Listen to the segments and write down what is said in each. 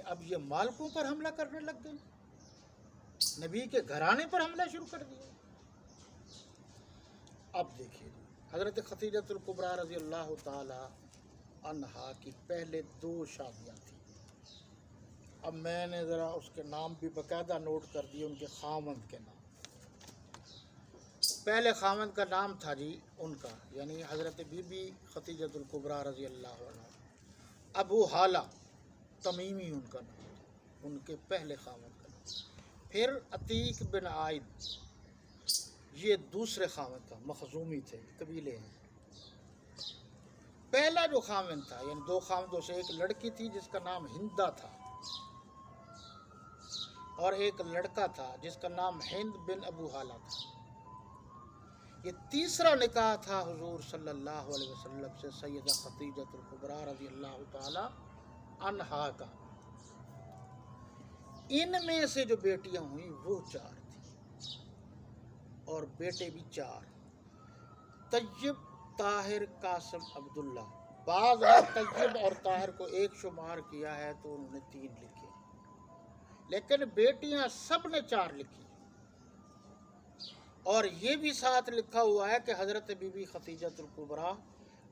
اب یہ مالکوں پر حملہ کرنے لگ گئے، نبی کے گھرانے پر حملہ شروع کر دیا۔ اب دیکھیے حضرت خدیجۃ الکبریٰ رضی اللہ تعالی عنہا کی پہلے 2 شادیاں تھیں۔ اب میں نے ذرا اس کے نام بھی باقاعدہ نوٹ کر دیے، ان کے خاوند کے نام۔ پہلے خاوند کا نام تھا جی ان کا، یعنی حضرت بی بی خدیجۃ الکبریٰ رضی اللہ عنہ، ابو حالہ تمیمی ان کا نام تھا، ان کے پہلے خاوند کا نام۔ پھر عتیق بن عائد، یہ دوسرے خاوند تھا، مخزومی تھے، قبیلے ہیں۔ پہلا جو خاوند تھا، یعنی 2 خاوندوں سے ایک لڑکی تھی جس کا نام ہندہ تھا، اور ایک لڑکا تھا جس کا نام ہند بن ابو حالہ تھا۔ یہ تیسرا نکاح تھا حضور صلی اللہ علیہ وسلم سے سیدہ خدیجۃ الکبریٰ رضی اللہ تعالی عنہا کا۔ ان میں سے جو بیٹیاں ہوئیں وہ 4 تھیں، اور بیٹے بھی 4، طیب، طاہر، قاسم، عبداللہ۔ بعض نے طیب اور طاہر کو ایک شمار کیا ہے تو انہوں نے 3 لکھے، لیکن بیٹیاں سب نے 4 لکھی۔ اور یہ بھی ساتھ لکھا ہوا ہے کہ حضرت بی بی خدیجۃ الکبریٰ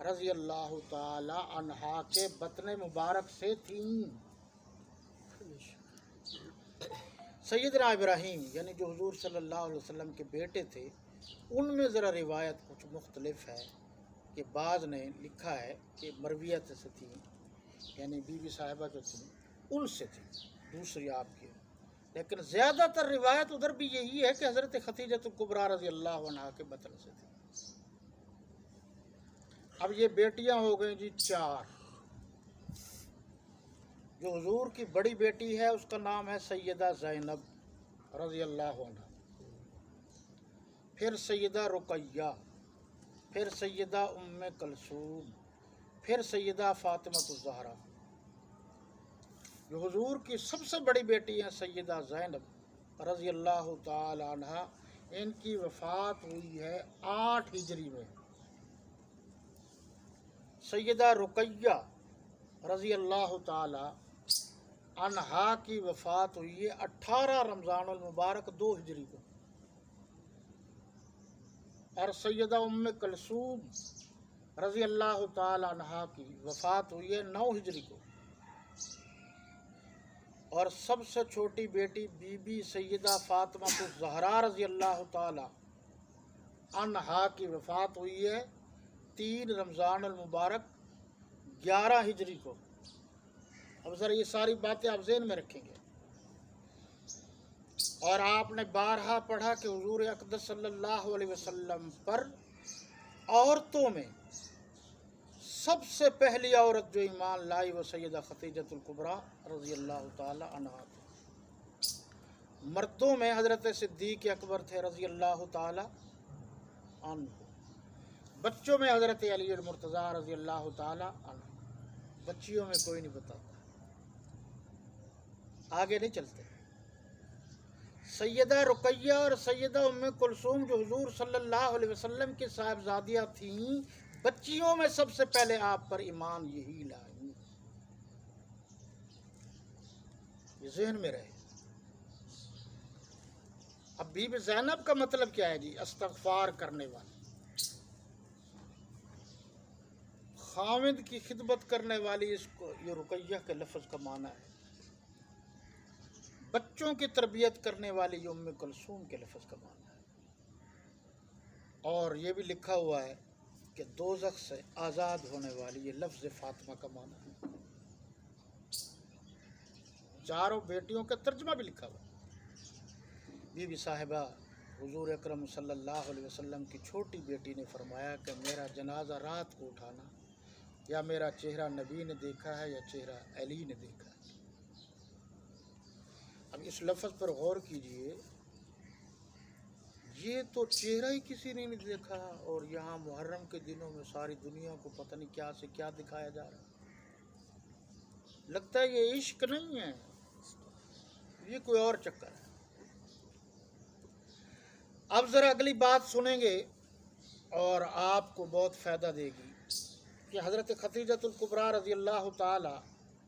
رضی اللہ تعالی عنہا کے بطن مبارک سے تھیں۔ سیدنا ابراہیم یعنی جو حضور صلی اللہ علیہ وسلم کے بیٹے تھے، ان میں ذرا روایت کچھ مختلف ہے، کہ بعض نے لکھا ہے کہ مرویت سے تھیں، یعنی بی بی صاحبہ جو تھیں ان سے تھیں، دوسری آپ کی۔ لیکن زیادہ تر روایت ادھر بھی یہی ہے کہ حضرت خدیجۃ الکبریٰ رضی اللہ عنہا کے بطن سے تھی۔ اب یہ بیٹیاں ہو گئیں جی 4۔ جو حضور کی بڑی بیٹی ہے اس کا نام ہے سیدہ زینب رضی اللہ عنہا، پھر سیدہ رقیہ، پھر سیدہ ام کلثوم، پھر سیدہ فاطمۃ الزہرا۔ جو حضور کی سب سے بڑی بیٹی ہیں سیدہ زینب رضی اللہ تعالی عنہا، ان کی وفات ہوئی ہے 8 ہجری میں۔ سیدہ رقیہ رضی اللہ تعالی عنہا کی وفات ہوئی ہے 18 رمضان المبارک 2 ہجری کو، اور سیدہ ام کلثوم رضی اللہ تعالی عنہا کی وفات ہوئی ہے 9 ہجری کو، اور سب سے چھوٹی بیٹی بی بی سیدہ فاطمہ الزہرا رضی اللہ تعالی عنہا کی وفات ہوئی ہے 3 رمضان المبارک 11 ہجری کو۔ اب ذرا یہ ساری باتیں آپ ذہن میں رکھیں گے۔ اور آپ نے بارہا پڑھا کہ حضور اقدس صلی اللہ علیہ وسلم پر عورتوں میں سب سے پہلی عورت جو ایمان لائی وہ سیدہ خدیجۃ الکبریٰ رضی اللہ تعالی عنہا تھی۔ مردوں میں حضرت صدیق اکبر تھے رضی اللہ تعالی عنہ، بچوں میں حضرت علی المرتضیٰ رضی اللہ تعالی عنہ، بچیوں میں کوئی نہیں بتاتا۔ آگے نہیں چلتے۔ سیدہ رقیہ اور سیدہ ام کلثوم جو حضور صلی اللہ علیہ وسلم کی صاحبزادیاں تھیں، بچیوں میں سب سے پہلے آپ پر ایمان یہی لائیں۔ یہ ذہن میں رہے۔ اب بی بی زینب کا مطلب کیا ہے جی؟ استغفار کرنے والی، خاوند کی خدمت کرنے والی، اس کو یہ رقیہ کے لفظ کا معنی ہے۔ بچوں کی تربیت کرنے والی یہ ام کلثوم کے لفظ کا معنی ہے۔ اور یہ بھی لکھا ہوا ہے کہ دوزخ سے آزاد ہونے والی، یہ لفظ فاطمہ کا معنی ہے۔ چاروں بیٹیوں کا ترجمہ بھی لکھا ہوا ہے۔ بی بی صاحبہ حضور اکرم صلی اللہ علیہ وسلم کی چھوٹی بیٹی نے فرمایا کہ میرا جنازہ رات کو اٹھانا، یا میرا چہرہ نبی نے دیکھا ہے یا چہرہ علی نے دیکھا ہے۔ اب اس لفظ پر غور کیجئے، یہ تو چہرہ ہی کسی نے نہیں دیکھا، اور یہاں محرم کے دنوں میں ساری دنیا کو پتہ نہیں کیا سے کیا دکھایا جا رہا ہے۔ لگتا ہے یہ عشق نہیں ہے، یہ کوئی اور چکر ہے۔ اب ذرا اگلی بات سنیں گے اور آپ کو بہت فائدہ دے گی کہ حضرت خدیجۃ الکبریٰ رضی اللہ تعالی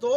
2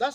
10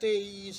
23।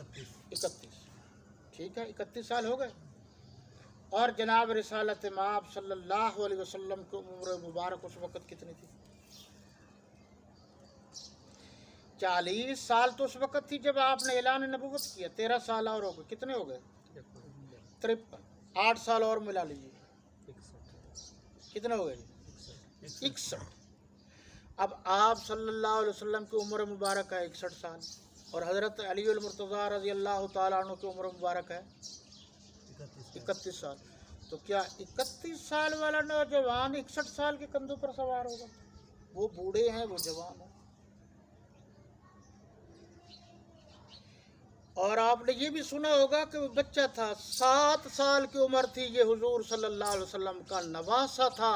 31। ٹھیک ہے، 31 سال ہو گئے۔ اور جناب رسالت مآب صلی اللہ علیہ وسلم کی عمر مبارک اس وقت کتنی تھی؟ 40 سال تو اس وقت تھی جب آپ نے اعلان نبوت کیا۔ 13 سال اور ہو گئے، کتنے ہو گئے؟ 53۔ 8 سال اور ملا لیجیے، کتنے ہو گئے؟ 61۔ اب آپ صلی اللہ علیہ وسلم کی عمر مبارک ہے 61 سال، اور حضرت علی المرتضیٰ رضی اللہ تعالیٰ عنہ کی عمر مبارک ہے 31 سال۔ تو کیا 31 سال والا نوجوان 61 سال کے کندھوں پر سوار ہوگا؟ وہ بوڑھے ہیں، وہ جوان ہیں۔ اور آپ نے یہ بھی سنا ہوگا کہ وہ بچہ تھا، 7 سال کی عمر تھی، یہ حضور صلی اللہ علیہ وسلم کا نواسہ تھا،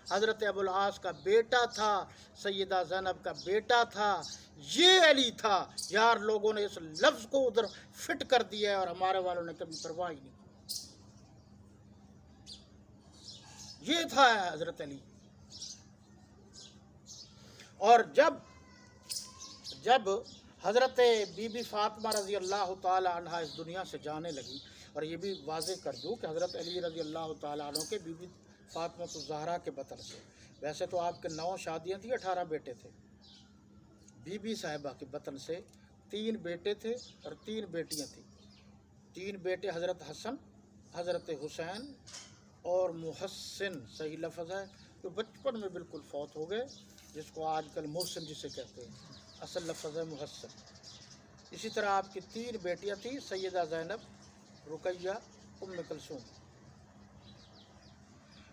حضرت ابو العاص کا بیٹا تھا، سیدہ زینب کا بیٹا تھا، یہ علی تھا۔ یار لوگوں نے اس لفظ کو ادھر فٹ کر دیا ہے اور ہمارے والوں نے کبھی پرواہ ہی نہیں، یہ تھا حضرت علی۔ اور جب حضرت بی بی فاطمہ رضی اللہ تعالی عنہ اس دنیا سے جانے لگی، اور یہ بھی واضح کر دوں کہ حضرت علی رضی اللہ تعالی عنہ کے بی بی فاطمہ الزہرا کے بطن سے، ویسے تو آپ کے 9 شادیاں تھیں، 18 بیٹے تھے، بی بی صاحبہ کے بطن سے 3 بیٹے تھے اور 3 بیٹیاں تھیں۔ 3 بیٹے حضرت حسن، حضرت حسین اور محسن، صحیح لفظ ہے، جو بچپن میں بالکل فوت ہو گئے، جس کو آج کل محسن جسے کہتے ہیں، اصل لفظ ہے محسن۔ اسی طرح آپ کی 3 بیٹیاں تھیں، سیدہ زینب، رقیہ، ام کلثوم۔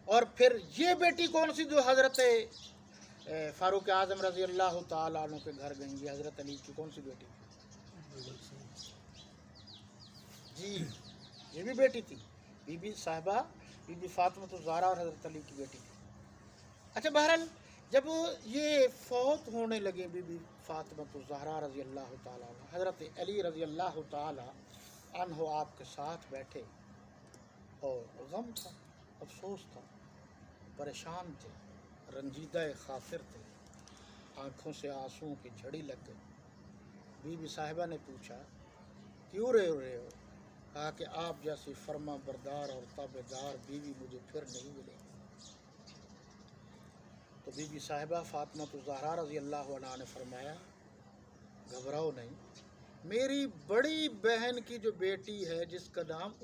اور پھر یہ بیٹی کون سی جو حضرت فاروق اعظم رضی اللہ تعالیٰ عنہ کے گھر گئیں گی؟ حضرت علی کی کون سی بیٹی؟ جی، یہ بھی بیٹی تھی، بی بی صاحبہ، بی بی فاطمہ الزہرا اور حضرت علی کی بیٹی تھی۔ اچھا، بہرحال جب یہ فوت ہونے لگے بی بی فاطمہ الزہرا رضی اللہ تعالیٰ عنہ، حضرت علی رضی اللہ تعالیٰ عنہ آپ کے ساتھ بیٹھے، اور غم تھا، افسوس تھا، پریشان تھے، رنجیدہ خاطر تھے، آنکھوں سے آنسوں کی جھڑی لگ گئی۔ بی بی صاحبہ نے پوچھا کیوں رہے ہو؟ کہا کہ آپ جیسی فرما بردار اور تابعدار بیوی مجھے پھر نہیں ملے گی۔ تو بی بی صاحبہ فاطمہ الزہرا رضی اللہ عنہا نے فرمایا گھبراؤ نہیں، میری بڑی بہن کی جو بیٹی ہے جس کا نام